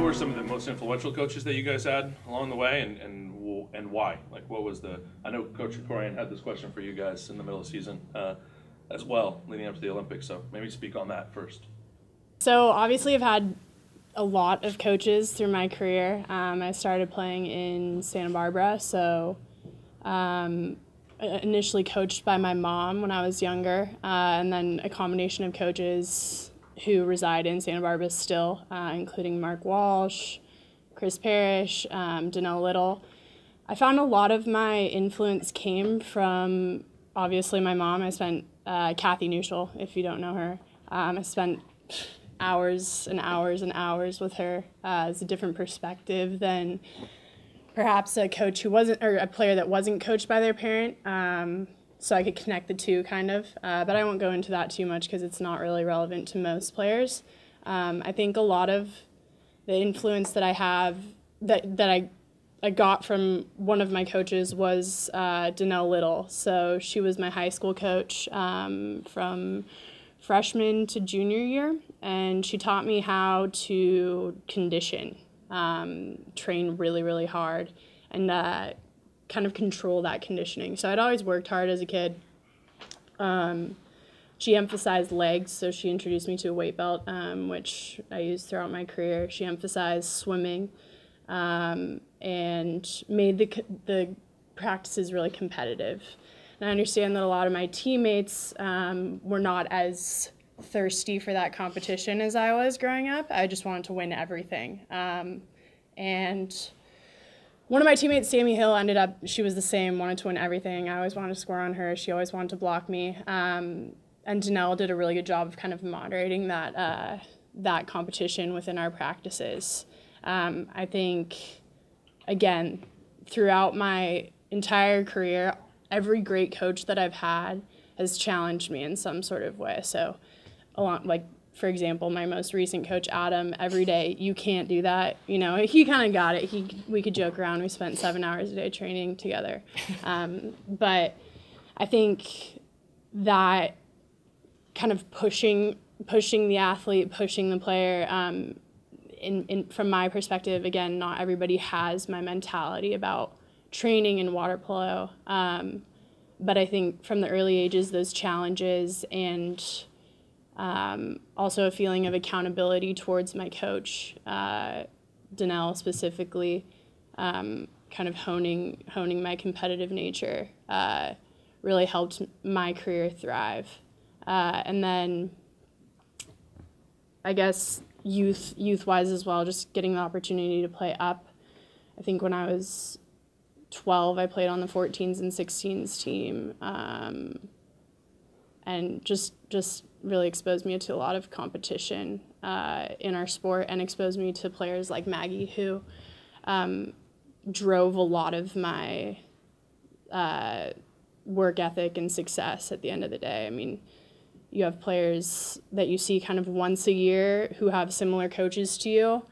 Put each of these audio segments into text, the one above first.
were some of the most influential coaches that you guys had along the way, and why? Like, what was the? I know Coach Corian had this question for you guys in the middle of the season as well, leading up to the Olympics. So maybe speak on that first. So obviously, I've had a lot of coaches through my career. I started playing in Santa Barbara, so initially coached by my mom when I was younger, and then a combination of coaches who reside in Santa Barbara still, including Mark Walsh, Chris Parrish, Danelle Little. I found a lot of my influence came from, obviously, my mom. I spent, Kiley Neushul, if you don't know her. I spent hours and hours and hours with her. It's a different perspective than perhaps a coach who wasn't, or a player that wasn't coached by their parent. So I could connect the two kind of, but I won't go into that too much because it's not really relevant to most players. I think a lot of the influence that I have, that I got from one of my coaches was Danelle Little. So she was my high school coach from freshman to junior year, and she taught me how to condition, train really, really hard, and kind of control that conditioning. So I'd always worked hard as a kid. She emphasized legs, so she introduced me to a weight belt, which I used throughout my career. She emphasized swimming, and made the practices really competitive. And I understand that a lot of my teammates were not as thirsty for that competition as I was growing up. I just wanted to win everything. And one of my teammates, Sammy Hill, she was the same, wanted to win everything. I always wanted to score on her. She always wanted to block me. And Danelle did a really good job of kind of moderating that competition within our practices. I think, again, throughout my entire career, every great coach that I've had has challenged me in some sort of way. So, for example, my most recent coach, Adam, every day, you can't do that. You know, he kind of got it. We could joke around. We spent 7 hours a day training together. But I think that kind of pushing the athlete, pushing the player, from my perspective, again, not everybody has my mentality about training and water polo. But I think from the early ages, those challenges and also a feeling of accountability towards my coach, Danelle specifically, kind of honing my competitive nature, really helped my career thrive. And then I guess youth-wise as well, just getting the opportunity to play up. I think when I was 12, I played on the 14s and 16s team, and just really exposed me to a lot of competition in our sport, and exposed me to players like Maggie, who drove a lot of my work ethic and success at the end of the day. I mean, you have players that you see kind of once a year who have similar coaches to you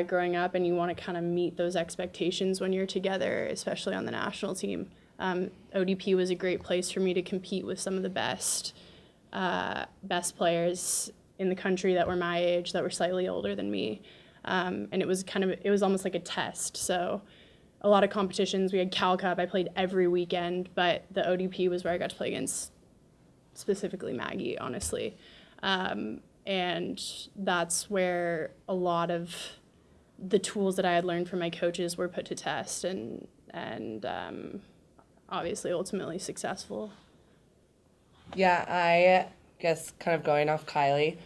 growing up, and you want to kind of meet those expectations when you're together, especially on the national team. ODP was a great place for me to compete with some of the best players in the country that were my age, that were slightly older than me. And it was almost like a test. So a lot of competitions, we had Cal Cup, I played every weekend, but the ODP was where I got to play against specifically Maggie, honestly. And that's where a lot of the tools that I had learned from my coaches were put to test, and obviously ultimately successful. Yeah, I guess kind of going off Kiley,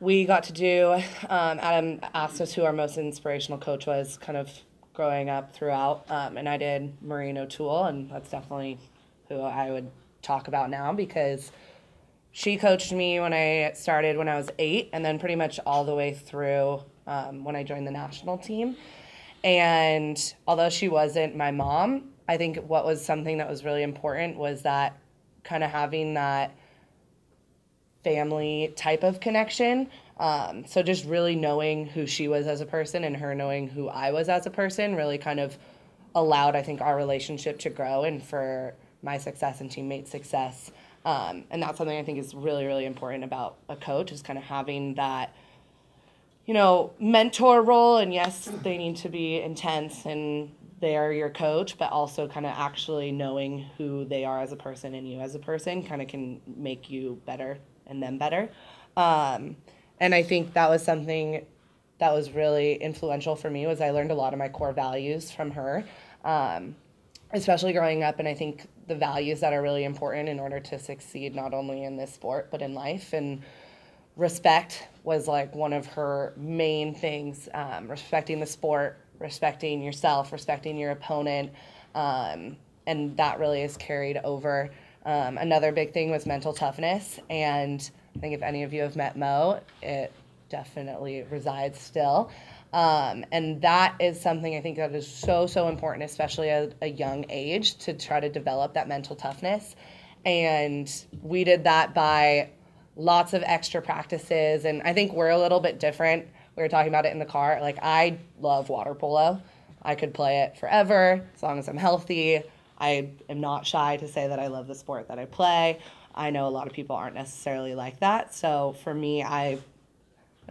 we got to do, Adam asked us who our most inspirational coach was kind of growing up throughout, and I did Maureen O'Toole, and that's definitely who I would talk about now, because she coached me when I started when I was 8, and then pretty much all the way through when I joined the national team. And although she wasn't my mom, I think what was something that was really important was that kind of having that family type of connection. So just really knowing who she was as a person and her knowing who I was as a person really kind of allowed, I think, our relationship to grow and for my success and teammates' success. And that's something I think is really, really important about a coach, is kind of having that, mentor role, and yes, they need to be intense and they are your coach, but also kind of actually knowing who they are as a person and you as a person kind of can make you better and them better. And I think that was something that was really influential for me, was I learned a lot of my core values from her, especially growing up. And I think the values that are really important in order to succeed, not only in this sport, but in life. And respect was like one of her main things, respecting the sport, respecting yourself, respecting your opponent. And that really is carried over. Another big thing was mental toughness. And I think if any of you have met Mo, it definitely resides still. And that is something I think that is so, so important, especially at a young age, to try to develop that mental toughness. And we did that by lots of extra practices. And I think we're a little bit different. We were talking about it in the car. Like, I love water polo. I could play it forever as long as I'm healthy. I am not shy to say that I love the sport that I play. I know a lot of people aren't necessarily like that. So for me, I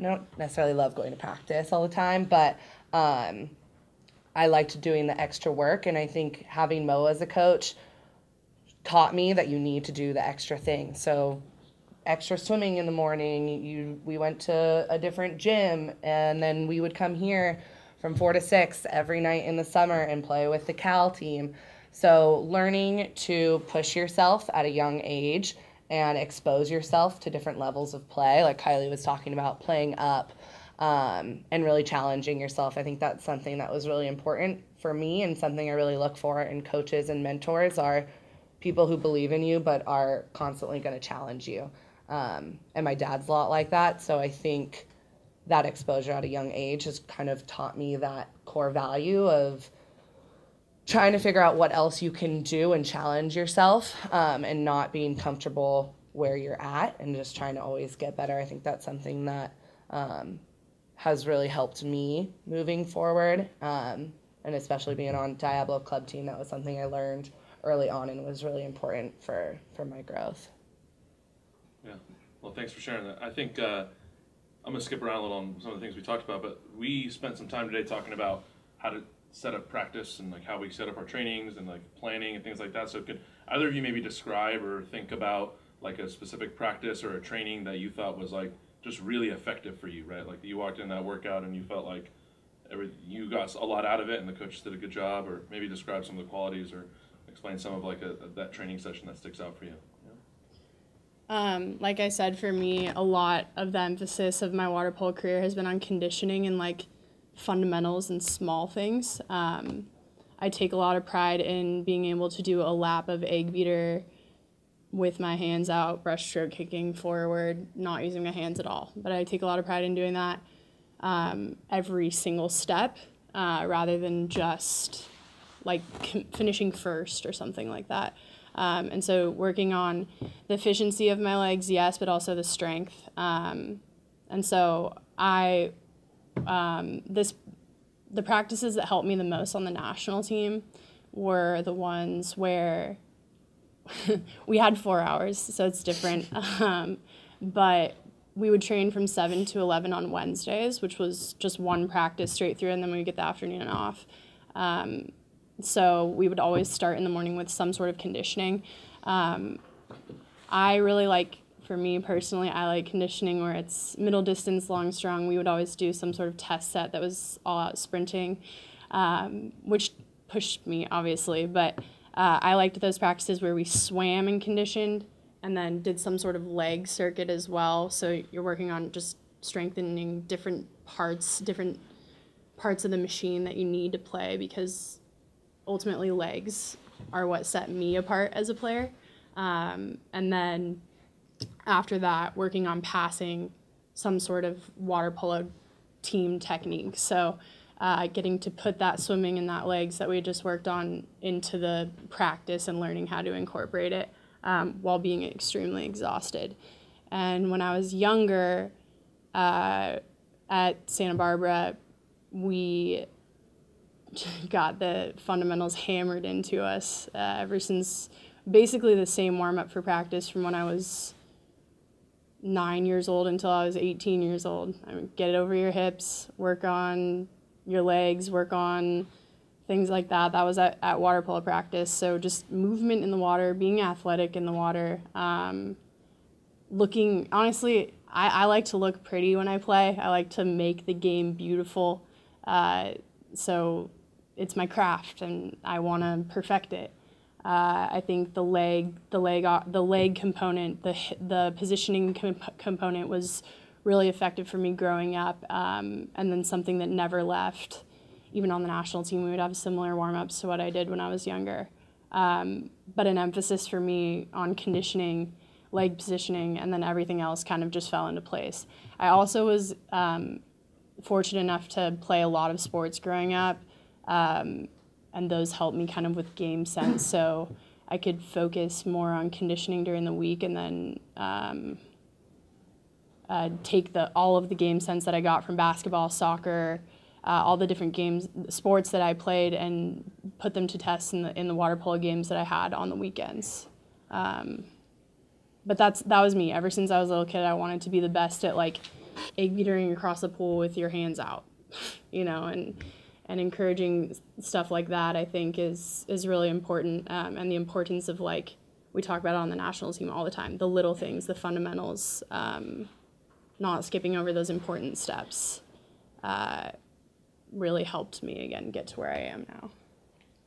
don't necessarily love going to practice all the time, but I liked doing the extra work. And I think having Mo as a coach taught me that you need to do the extra thing. So extra swimming in the morning, we went to a different gym, and then we would come here from 4 to 6 every night in the summer and play with the Cal team. So learning to push yourself at a young age and expose yourself to different levels of play, like Kiley was talking about, playing up, and really challenging yourself. I think that's something that was really important for me, and something I really look for in coaches and mentors are people who believe in you but are constantly going to challenge you. And my dad's a lot like that, so I think that exposure at a young age has kind of taught me that core value of trying to figure out what else you can do and challenge yourself, and not being comfortable where you're at and just trying to always get better. I think that's something that has really helped me moving forward, and especially being on Diablo Club team. That was something I learned early on and was really important for my growth. Yeah, well, thanks for sharing that. I think I'm going to skip around a little on some of the things we talked about, but we spent some time today talking about how to set up practice and like how we set up our trainings and like planning and things like that. So could either of you maybe describe or think about like a specific practice or a training that you thought was like just really effective for you, right? Like you walked in that workout and you felt like you got a lot out of it and the coach did a good job, or maybe describe some of the qualities or explain some of like that training session that sticks out for you. Like I said, for me, a lot of the emphasis of my water polo career has been on conditioning and like fundamentals and small things. I take a lot of pride in being able to do a lap of egg beater with my hands out, breaststroke kicking forward, not using my hands at all. But I take a lot of pride in doing that every single step, rather than just like finishing first or something like that. And so working on the efficiency of my legs, yes, but also the strength. And so the practices that helped me the most on the national team were the ones where we had 4 hours, so it's different. But we would train from 7 to 11 on Wednesdays, which was just one practice straight through, and then we would get the afternoon off. So we would always start in the morning with some sort of conditioning. I really like, for me personally, I like conditioning where it's middle distance, long, strong. We would always do some sort of test set that was all out sprinting, which pushed me, obviously. But I liked those practices where we swam and conditioned and then did some sort of leg circuit as well. So you're working on just strengthening different parts of the machine that you need to play, because ultimately legs are what set me apart as a player. And then after that, working on passing some sort of water polo team technique. So getting to put that swimming and that legs that we just worked on into the practice and learning how to incorporate it while being extremely exhausted. And when I was younger, at Santa Barbara, we got the fundamentals hammered into us ever since basically the same warm-up for practice from when I was 9 years old until I was 18 years old. I mean, get it over your hips, work on your legs, work on things like that. That was at water polo practice. So just movement in the water, being athletic in the water, looking, honestly, I like to look pretty when I play. I like to make the game beautiful. So it's my craft, and I want to perfect it. I think the leg component, the positioning component was really effective for me growing up, and then something that never left. Even on the national team, we would have similar warm-ups to what I did when I was younger. But an emphasis for me on conditioning, leg positioning, and then everything else kind of just fell into place. I also was fortunate enough to play a lot of sports growing up, and those helped me kind of with game sense, so I could focus more on conditioning during the week and then take all of the game sense that I got from basketball, soccer, all the different sports that I played, and put them to test in the water polo games that I had on the weekends. But that was me. Ever since I was a little kid, I wanted to be the best at like egg beatering across the pool with your hands out, and encouraging stuff like that, I think is really important. And the importance of, like, we talk about it on the national team all the time, the little things, the fundamentals, not skipping over those important steps. Really helped me, again, get to where I am now.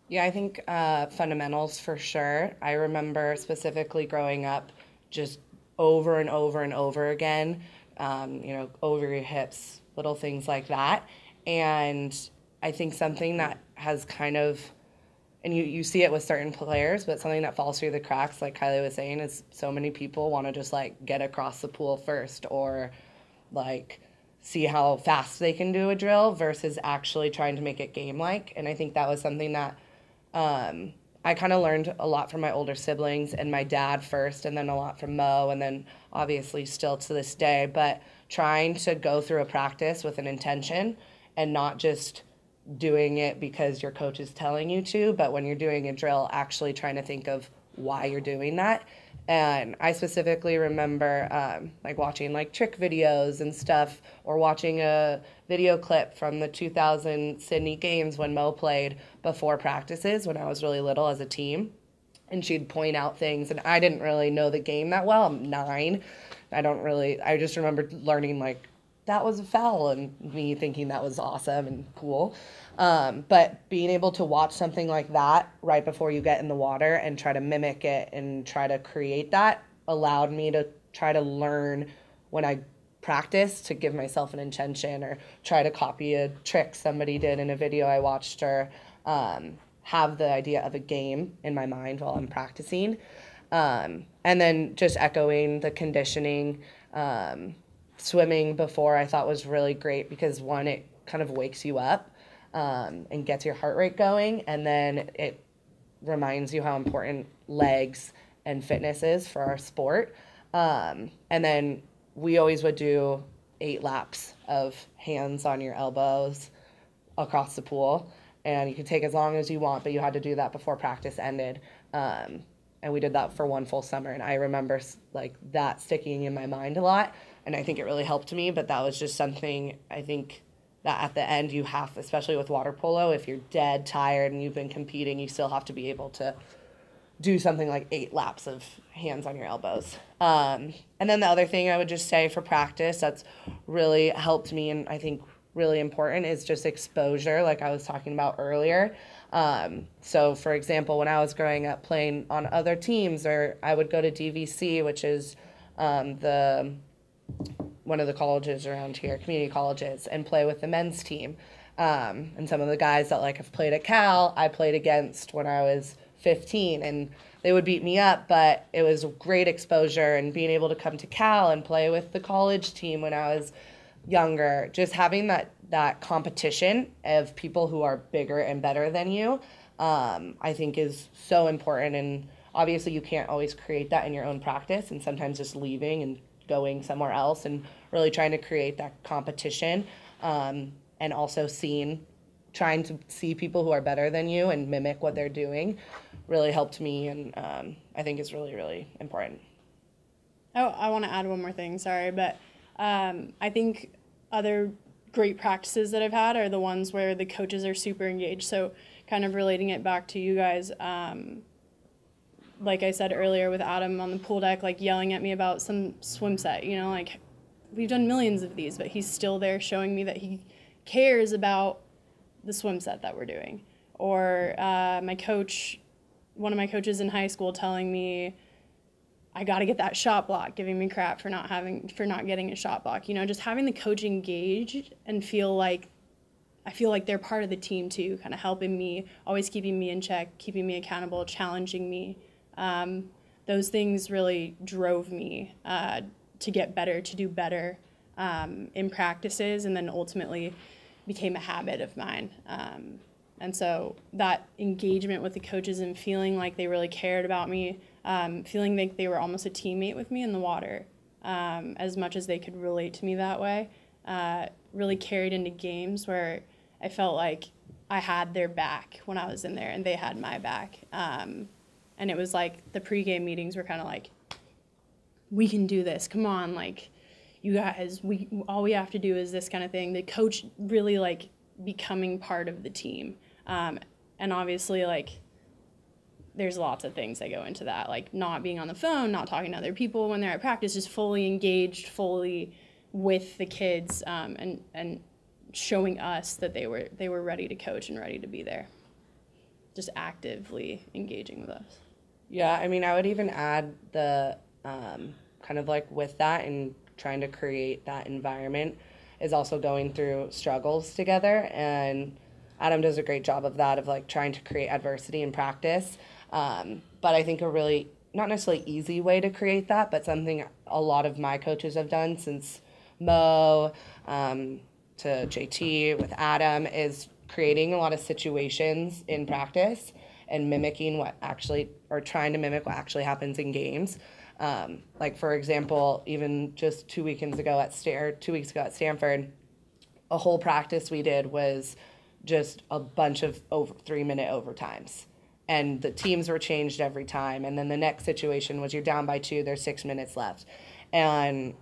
Yeah, I think fundamentals for sure. I remember specifically growing up just over and over and over again, over your hips, little things like that. And I think something that has kind of, and you see it with certain players, but something that falls through the cracks, like Kiley was saying, is so many people want to just like get across the pool first, or like see how fast they can do a drill versus actually trying to make it game-like. And I think that was something that I kind of learned a lot from my older siblings and my dad first, and then a lot from Mo, and then obviously still to this day. But trying to go through a practice with an intention and not just doing it because your coach is telling you to, but when you're doing a drill, actually trying to think of why you're doing that. And I specifically remember watching like trick videos and stuff, or watching a video clip from the 2000 Sydney Games when Mo played before practices when I was really little as a team. And she'd point out things, and I didn't really know the game that well. I'm 9. I just remember learning like that was a foul, and me thinking that was awesome and cool. But being able to watch something like that right before you get in the water and try to mimic it and try to create that allowed me to try to learn when I practice to give myself an intention, or try to copy a trick somebody did in a video I watched, or have the idea of a game in my mind while I'm practicing. And then just echoing the conditioning, swimming before I thought was really great because, one, it kind of wakes you up and gets your heart rate going, and then it reminds you how important legs and fitness is for our sport. And then we always would do 8 laps of hands on your elbows across the pool, and you could take as long as you want, but you had to do that before practice ended. And we did that for one full summer, and I remember like that sticking in my mind a lot, and I think it really helped me. But that was just something I think that at the end you have, especially with water polo, if you're dead tired and you've been competing, you still have to be able to do something like 8 laps of hands on your elbows. And then the other thing I would just say for practice that's really helped me, and I think really important, is just exposure, like I was talking about earlier. So for example, when I was growing up playing on other teams, or I would go to DVC, which is one of the colleges around here, community colleges, and play with the men's team. And some of the guys that like have played at Cal, I played against when I was 15, and they would beat me up, but it was great exposure, and being able to come to Cal and play with the college team when I was younger, just having that competition of people who are bigger and better than you, I think is so important. And obviously you can't always create that in your own practice, and sometimes just leaving and going somewhere else and really trying to create that competition, and also trying to see people who are better than you and mimic what they're doing really helped me, and I think is really, really important. Oh, I want to add one more thing, sorry, but I think other great practices that I've had are the ones where the coaches are super engaged. So kind of relating it back to you guys, like I said earlier with Adam on the pool deck, like yelling at me about some swim set, you know, like we've done millions of these, but he's still there showing me that he cares about the swim set that we're doing. Or one of my coaches in high school telling me, I got to get that shot block, giving me crap for not getting a shot block. You know, just having the coach engaged and I feel like they're part of the team too, kind of helping me, always keeping me in check, keeping me accountable, challenging me. Those things really drove me to get better, to do better in practices, and then ultimately became a habit of mine. And so that engagement with the coaches and feeling like they really cared about me, feeling like they were almost a teammate with me in the water, as much as they could relate to me that way, really carried into games where I felt like I had their back when I was in there and they had my back. And it was like the pregame meetings were kind of like, we can do this, come on, like, you guys, all we have to do is this kind of thing. The coach really like becoming part of the team. And obviously, like, there's lots of things that go into that, like not being on the phone, not talking to other people when they're at practice, just fully engaged, fully with the kids, and showing us that they were ready to coach and ready to be there, just actively engaging with us. Yeah, I mean, I would even add the kind of like with that and trying to create that environment is also going through struggles together, and Adam does a great job of that, of like trying to create adversity in practice. But I think a really, not necessarily easy way to create that, but something a lot of my coaches have done since Mo to JT with Adam is creating a lot of situations in practice and mimicking what actually, or trying to mimic what actually happens in games. Like for example, even just 2 weekends ago at 2 weeks ago at Stanford, a whole practice we did was just a bunch of 3-minute overtimes. And the teams were changed every time. And then the next situation was you're down by 2, there's 6 minutes left. And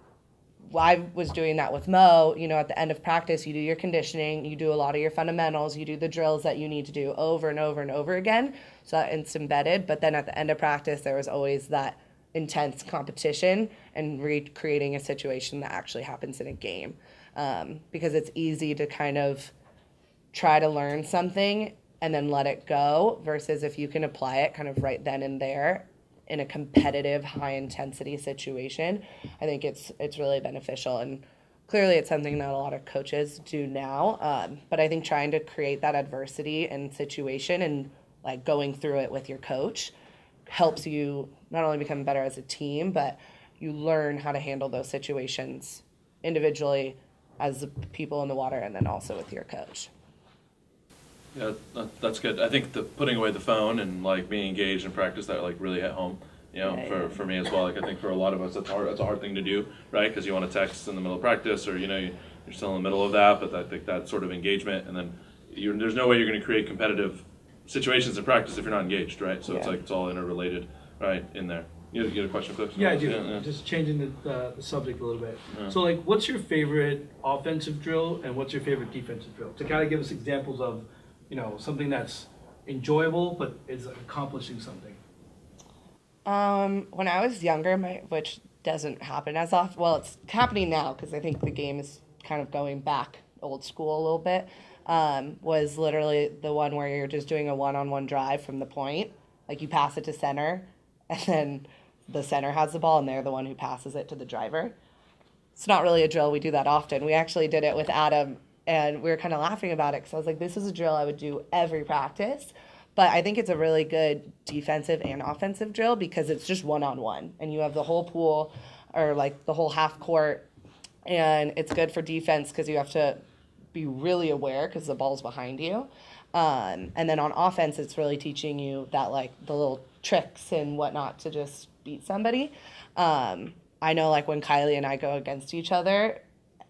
I was doing that with Mo. You know, at the end of practice, you do your conditioning, you do a lot of your fundamentals, you do the drills that you need to do over and over and over again. So it's embedded. But then at the end of practice, there was always that intense competition and recreating a situation that actually happens in a game. Because it's easy to kind of try to learn something and then let it go, versus if you can apply it kind of right then and there in a competitive, high-intensity situation, I think it's really beneficial. And clearly it's something that a lot of coaches do now, but I think trying to create that adversity and situation and like going through it with your coach helps you not only become better as a team, but you learn how to handle those situations individually as the people in the water and then also with your coach. Yeah, that's good. I think putting away the phone and like being engaged in practice, that like really hit home. You know, for me as well. Like I think for a lot of us, that's hard. That's a hard thing to do, right? Because you want to text in the middle of practice, or you know, you're still in the middle of that. But I think that sort of engagement, and then there's no way you're going to create competitive situations in practice if you're not engaged, right? So it's like it's all interrelated, right? In there. You had a question, Cliff? Yeah, I do. Yeah. Just changing the subject a little bit. Yeah. So, like, what's your favorite offensive drill and what's your favorite defensive drill? To kind of give us examples of, you know, something that's enjoyable but is accomplishing something. When I was younger, which doesn't happen as often, well, it's happening now because I think the game is kind of going back old school a little bit, was literally the one where you're just doing a one-on-one drive from the point. Like, you pass it to center, and then the center has the ball, and they're the one who passes it to the driver. It's not really a drill. We do that often. We actually did it with Adam, and we were kind of laughing about it because I was like, this is a drill I would do every practice. But I think it's a really good defensive and offensive drill because it's just one-on-one, and you have the whole pool or, like, the whole half court, and it's good for defense because you have to be really aware because the ball's behind you. And then on offense, it's really teaching you that, like, the little tricks and whatnot to just beat somebody. I know, like, when Kiley and I go against each other,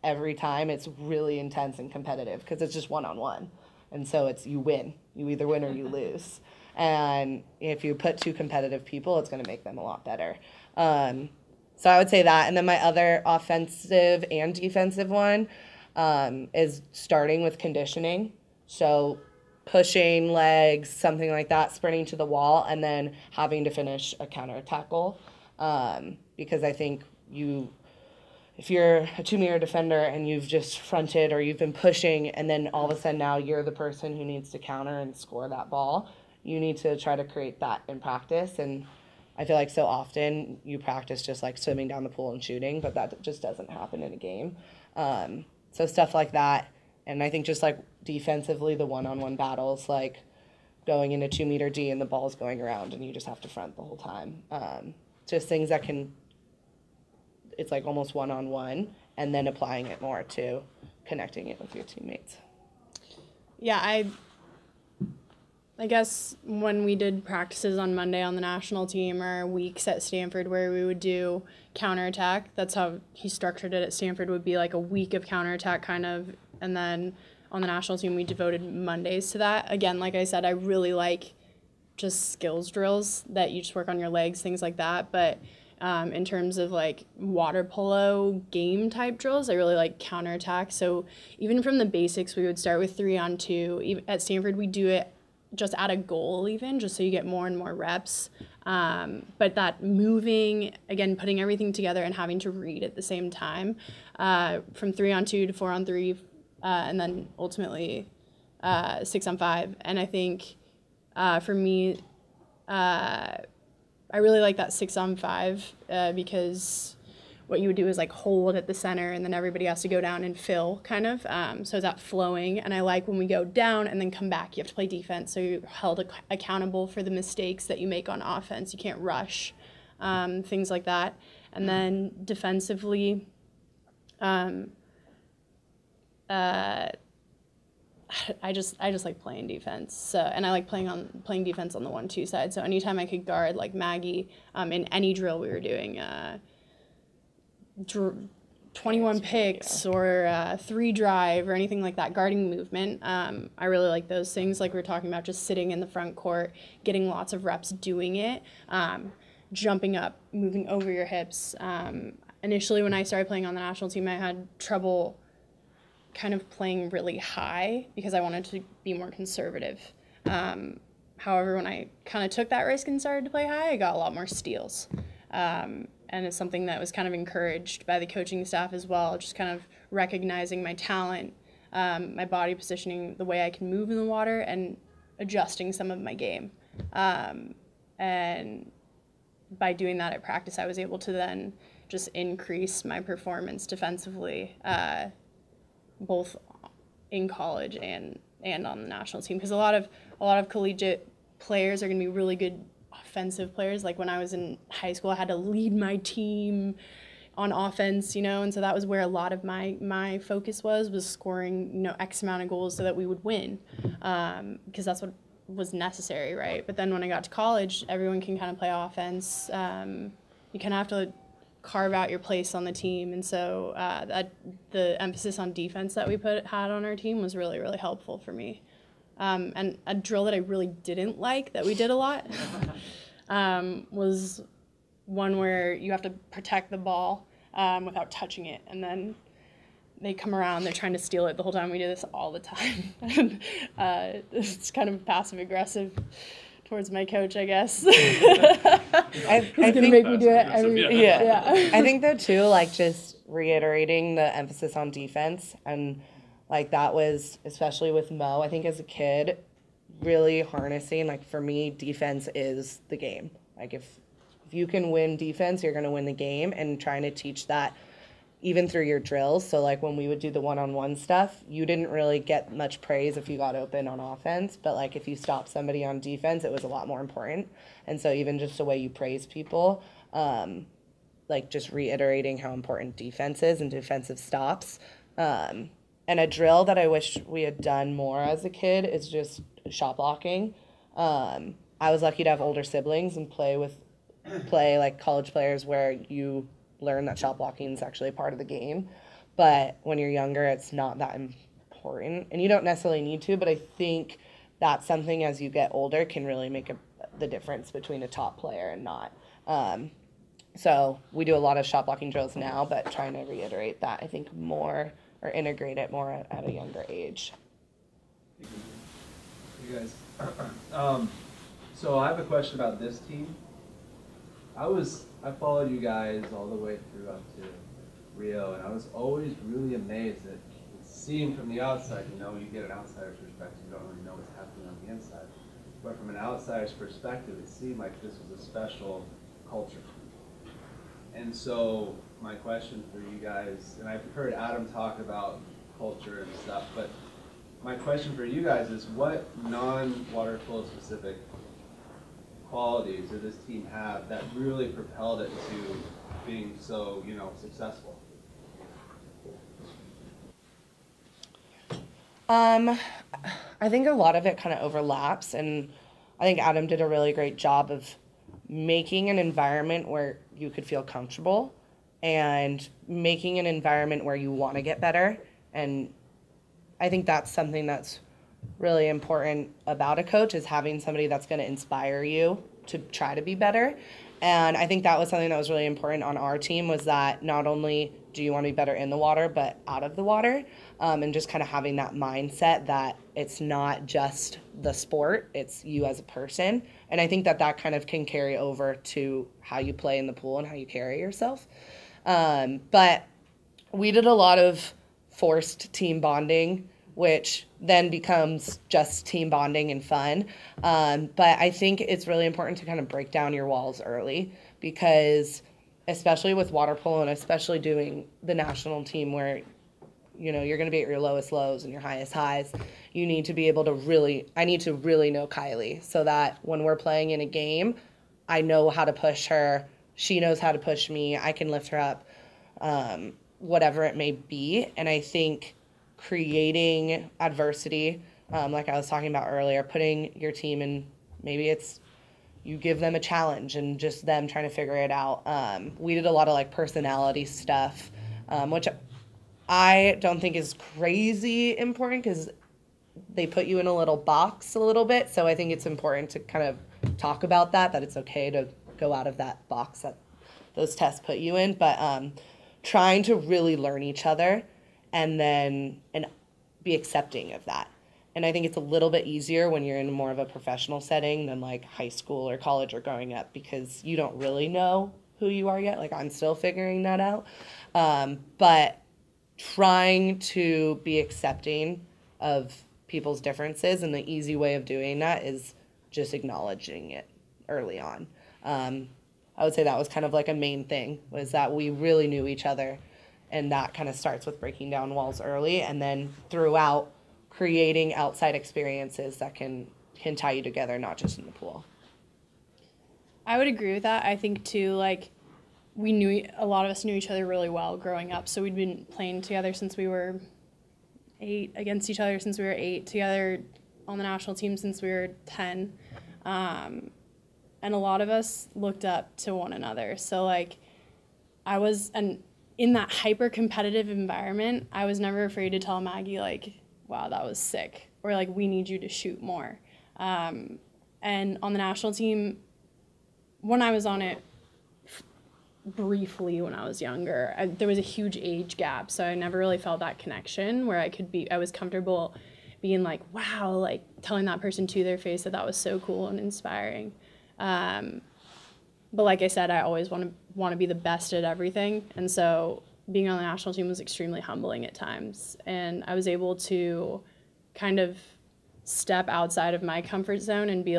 every time it's really intense and competitive because it's just one-on-one. And so it's you win. You either win or you lose. And if you put two competitive people, it's going to make them a lot better. So I would say that. And then my other offensive and defensive one is starting with conditioning. So pushing legs, something like that, sprinting to the wall, and then having to finish a counterattack goal. Because I think if you're a 2-meter defender and you've just fronted or you've been pushing and then all of a sudden now you're the person who needs to counter and score that ball, you need to try to create that in practice. And I feel like so often you practice just like swimming down the pool and shooting, but that just doesn't happen in a game. So stuff like that. And I think just like defensively, the one-on-one battles, like going into 2-meter D and the ball's going around and you just have to front the whole time. Just things that it's like almost one-on-one, and then applying it more to connecting it with your teammates. Yeah, I guess when we did practices on Monday on the national team or weeks at Stanford where we would do counterattack, that's how he structured it at Stanford, would be like a week of counterattack kind of, and then on the national team we devoted Mondays to that. Again, like I said, I really like just skills drills that you just work on your legs, things like that, but in terms of like water polo game type drills, I really like counterattack. So even from the basics, we would start with 3-on-2. Even at Stanford, we do it just at a goal even, just so you get more and more reps. But that moving, again, putting everything together and having to read at the same time, from 3-on-2 to 4-on-3, and then ultimately 6-on-5. And I think for me, I really like that 6-on-5 because what you would do is like hold at the center and then everybody has to go down and fill kind of. So it's that flowing. And I like when we go down and then come back, you have to play defense. So you're held accountable for the mistakes that you make on offense. You can't rush, things like that. And then defensively, I just like playing defense. So, and I like playing defense on the 1-2 side. So anytime I could guard like Maggie, in any drill we were doing, 21 picks or 3 drive or anything like that, guarding movement. I really like those things. Like we were talking about, just sitting in the front court, getting lots of reps doing it, jumping up, moving over your hips. Initially, when I started playing on the national team, I had trouble kind of playing really high because I wanted to be more conservative. However, when I kind of took that risk and started to play high, I got a lot more steals. And it's something that was kind of encouraged by the coaching staff as well, just kind of recognizing my talent, my body positioning, the way I can move in the water, and adjusting some of my game. And by doing that at practice, I was able to then just increase my performance defensively, both in college and on the national team, because a lot of collegiate players are going to be really good offensive players. Like when I was in high school, I had to lead my team on offense, and so that was where a lot of my focus was scoring, X amount of goals so that we would win, because that's what was necessary, right? But then when I got to college, everyone can kind of play offense. You kind of have to carve out your place on the team, and so the emphasis on defense that we had on our team was really, really helpful for me. And a drill that I really didn't like, that we did a lot, was one where you have to protect the ball without touching it, and then they come around, they're trying to steal it the whole time. We do this all the time. It's kind of passive-aggressive towards my coach, I guess. I think make me do it yeah. I think though too, like just reiterating the emphasis on defense, and like that was especially with Mo, I think as a kid, really harnessing, like for me, defense is the game. Like if you can win defense, you're gonna win the game, and trying to teach that even through your drills. So like when we would do the one-on-one stuff, you didn't really get much praise if you got open on offense, but like if you stopped somebody on defense, it was a lot more important. And so even just the way you praise people, like just reiterating how important defense is and defensive stops. And a drill that I wish we had done more as a kid is just shot blocking. I was lucky to have older siblings and play like college players where you learn that shot blocking is actually a part of the game. But when you're younger, it's not that important. And you don't necessarily need to, but I think that's something as you get older can really make the difference between a top player and not. So we do a lot of shot blocking drills now, but trying to reiterate that, I think, more, or integrate it more at a younger age. You guys, so I have a question about this team. I followed you guys all the way through up to Rio, and I was always really amazed that seeing from the outside, you get an outsider's perspective, you don't really know what's happening on the inside. But from an outsider's perspective, it seemed like this was a special culture. And so my question for you guys, and I've heard Adam talk about culture and stuff, but my question for you guys is, what non-water polo specific qualities did this team have that really propelled it to being so, successful? I think a lot of it kind of overlaps, and I think Adam did a really great job of making an environment where you could feel comfortable and making an environment where you want to get better. And I think that's something that's really important about a coach, is having somebody that's going to inspire you to try to be better. And I think that was something that was really important on our team, was that not only do you want to be better in the water, but out of the water, and just kind of having that mindset that it's not just the sport, it's you as a person. And I think that kind of can carry over to how you play in the pool and how you carry yourself. But we did a lot of forced team bonding, which then becomes just team bonding and fun. But I think it's really important to kind of break down your walls early, because especially with water polo, and especially doing the national team where you're going to be at your lowest lows and your highest highs, you need to be able to I need to really know Kiley, so that when we're playing in a game, I know how to push her, she knows how to push me, I can lift her up, whatever it may be. And I think creating adversity, like I was talking about earlier, putting your team in, maybe it's you give them a challenge and just them trying to figure it out. We did a lot of personality stuff, which I don't think is crazy important, because they put you in a little box a little bit. So I think it's important to kind of talk about that it's okay to go out of that box that those tests put you in. But trying to really learn each other and be accepting of that. And I think it's a little bit easier when you're in more of a professional setting than high school or college or growing up, because you don't really know who you are yet. I'm still figuring that out. But trying to be accepting of people's differences, and the easy way of doing that is just acknowledging it early on. I would say that was kind of a main thing, was that we really knew each other, and that kind of starts with breaking down walls early, and then throughout creating outside experiences that can tie you together, not just in the pool. I would agree with that. I think too, a lot of us knew each other really well growing up, so we'd been playing together since we were 8, against each other since we were 8, together on the national team since we were 10. And a lot of us looked up to one another. So in that hyper competitive environment, I was never afraid to tell Maggie wow, that was sick, or we need you to shoot more. And on the national team, when I was on it briefly when I was younger, there was a huge age gap, so I never really felt that connection where I was comfortable being wow, telling that person to their face that was so cool and inspiring. But like I said, I always want to be the best at everything, and so being on the national team was extremely humbling at times, and I was able to kind of step outside of my comfort zone and be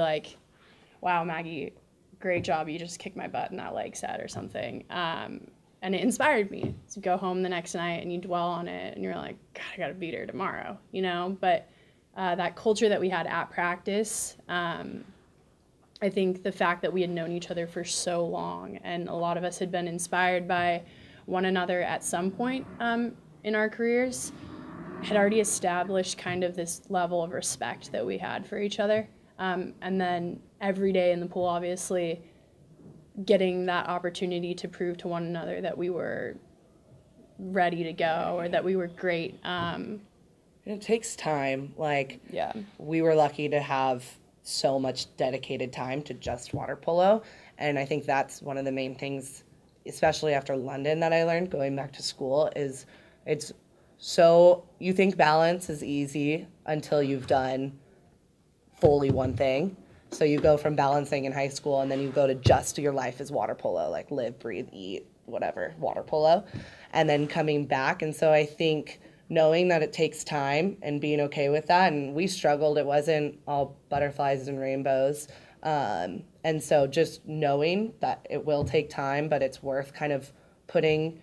wow, Maggie, great job, you just kicked my butt in that leg set or something. And it inspired me to go home the next night, and you dwell on it, and you're God, I gotta beat her tomorrow, But that culture that we had at practice, I think the fact that we had known each other for so long, and a lot of us had been inspired by one another at some point in our careers, had already established kind of this level of respect that we had for each other. And then every day in the pool, obviously, getting that opportunity to prove to one another that we were ready to go, or that we were great. It takes time. Yeah. We were lucky to have so much dedicated time to just water polo, and I think that's one of the main things especially after London, that I learned going back to school is it's so you think balance is easy until you've done fully one thing. So you go from balancing in high school and then you go to just your life is water polo, like live, breathe, eat, whatever, water polo, and then coming back. And so I think knowing that it takes time and being okay with that, and we struggled, it wasn't all butterflies and rainbows. And so just knowing that it will take time, but it's worth kind of putting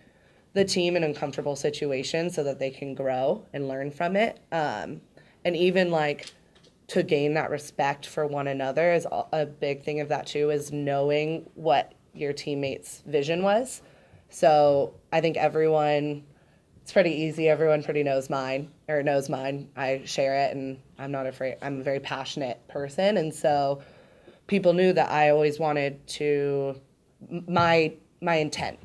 the team in uncomfortable situations so that they can grow and learn from it. And even like to gain that respect for one another is a big thing of that too, is knowing what your teammates' vision was. So I think it's pretty easy. Everyone pretty knows mine. I share it and I'm not afraid. I'm a very passionate person. And so people knew that I always wanted my intent,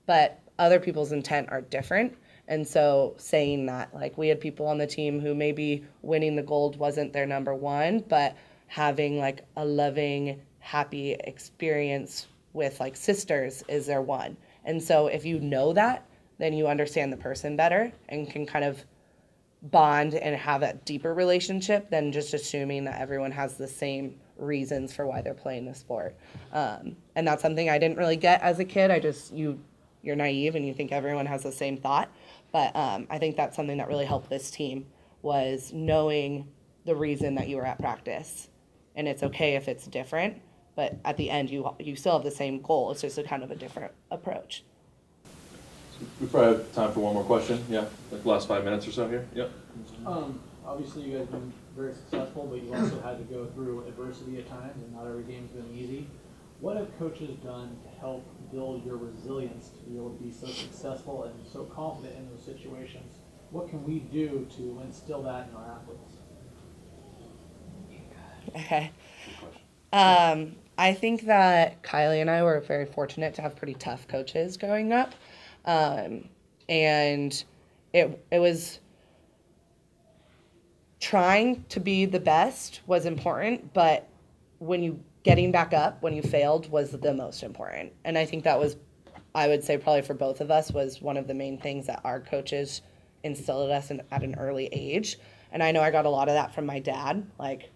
but other people's intent are different. And so saying that, like, we had people on the team who maybe winning the gold wasn't their number one, but having like a loving, happy experience with like sisters is their one. And so if you know that, then you understand the person better and can kind of bond and have that deeper relationship than just assuming that everyone has the same reasons for why they're playing the sport. And that's something I didn't really get as a kid. You're naive and you think everyone has the same thought. But I think that's something that really helped this team, was knowing the reason that you were at practice. And it's okay if it's different, but at the end you still have the same goal. It's just a kind of a different approach. So we probably have time for one more question. Yeah, like the last 5 minutes or so here. Yep. Obviously you guys have been very successful, but you also had to go through adversity at times, and not every game's been easy. What have coaches done to help build your resilience to be able to be so successful and so confident in those situations? What can we do to instill that in our athletes? Okay. I think that Kiley and I were very fortunate to have pretty tough coaches growing up. And it was trying to be the best was important, but getting back up when you failed was the most important. And I think that was, I would say probably for both of us, was one of the main things that our coaches instilled in us at an early age. And I know I got a lot of that from my dad, like,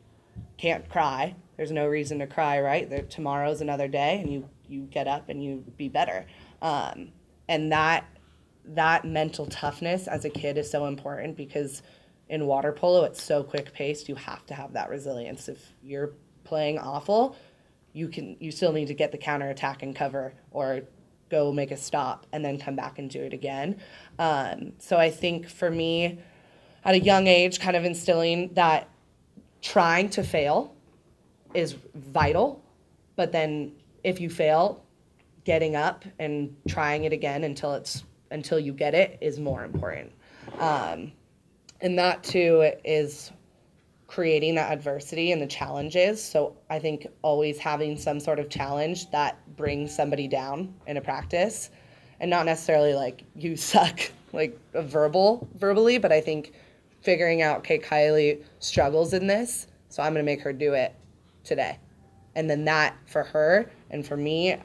can't cry. There's no reason to cry, right? Tomorrow's another day, and you get up and you be better. And that mental toughness as a kid is so important, because in water polo, it's so quick paced. You have to have that resilience. If you're playing awful, you still need to get the counterattack and cover, or go make a stop and then come back and do it again. So I think for me, at a young age, kind of instilling that trying to fail is vital, but then if you fail, getting up and trying it again until you get it is more important. And that too is creating that adversity and the challenges. So I think always having some sort of challenge that brings somebody down in a practice, and not necessarily like you suck, like verbally, but I think figuring out, okay, Kiley struggles in this, so I'm going to make her do it today. And then that for her and for me,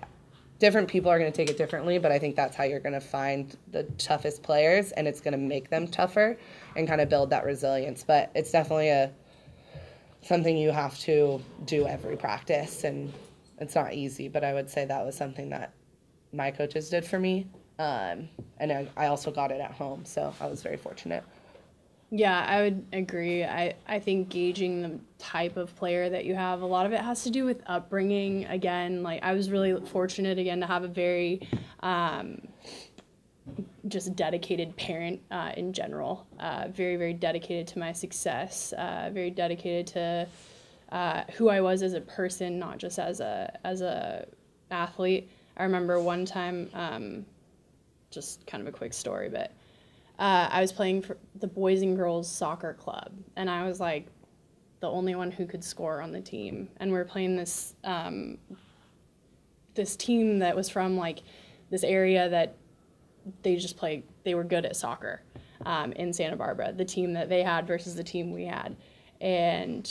different people are going to take it differently, but I think that's how you're going to find the toughest players, and it's going to make them tougher and kind of build that resilience. But it's definitely something you have to do every practice, and it's not easy, but I would say that was something that my coaches did for me. And I also got it at home, so I was very fortunate. Yeah, I would agree. I think gauging the type of player that you have, a lot of it has to do with upbringing. Again, like, I was really fortunate, again, to have a very just dedicated parent in general. Very, very dedicated to my success. Very dedicated to who I was as a person, not just as a athlete. I remember one time, just kind of a quick story, but I was playing for the Boys and Girls Soccer Club, and I was like the only one who could score on the team. And we were playing this this team that was from like this area that they were good at soccer in Santa Barbara, the team that they had versus the team we had. And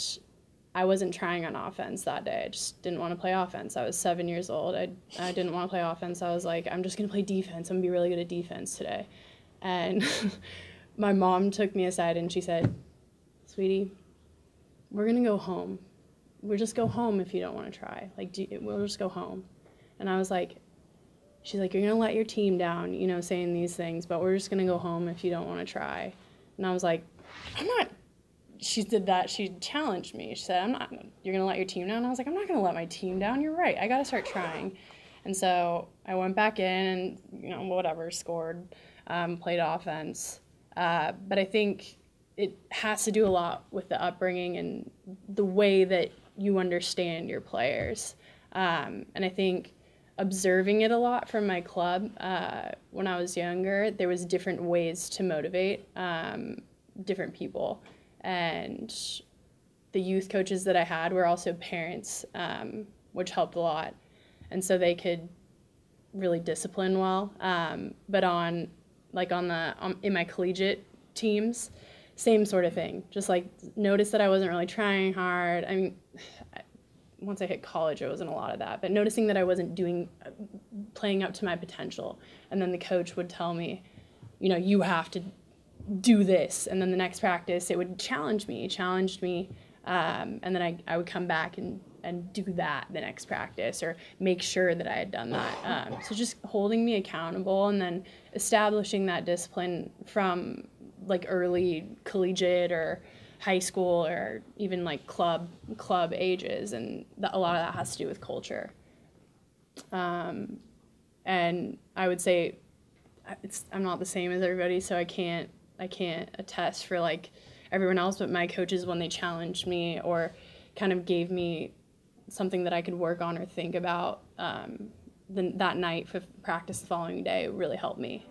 I wasn't trying on offense that day. I just didn't want to play offense. I was 7 years old. I didn't want to play offense. I was like, I'm just going to play defense. I'm going to be really good at defense today. And my mom took me aside and she said, sweetie, we're going to go home. We'll just go home if you don't want to try. Like, we'll just go home. And I was like, she's like, you're going to let your team down, you know, saying these things, but we're just going to go home if you don't want to try. And I was like, I'm not. She did that. She challenged me. She said, you're going to let your team down? And I was like, I'm not going to let my team down. You're right. I got to start trying. And so I went back in and, you know, whatever, scored, played offense. But I think it has to do a lot with the upbringing and the way that you understand your players. And I think observing it a lot from my club when I was younger, there was different ways to motivate different people. And the youth coaches that I had were also parents, which helped a lot. And so they could really discipline well. But in my collegiate teams, same sort of thing. Just like notice that I wasn't really trying hard. I mean, once I hit college, it wasn't a lot of that. But noticing that I wasn't playing up to my potential. And then the coach would tell me, you know, you have to do this. And then the next practice, it would challenge me. And then I would come back and do that the next practice or make sure that I had done that. So just holding me accountable and then establishing that discipline from like early collegiate or high school or even like club ages. And a lot of that has to do with culture. And I would say I'm not the same as everybody, so I can't attest for like everyone else, but my coaches, when they challenged me or kind of gave me something that I could work on or think about that night for practice the following day, really helped me.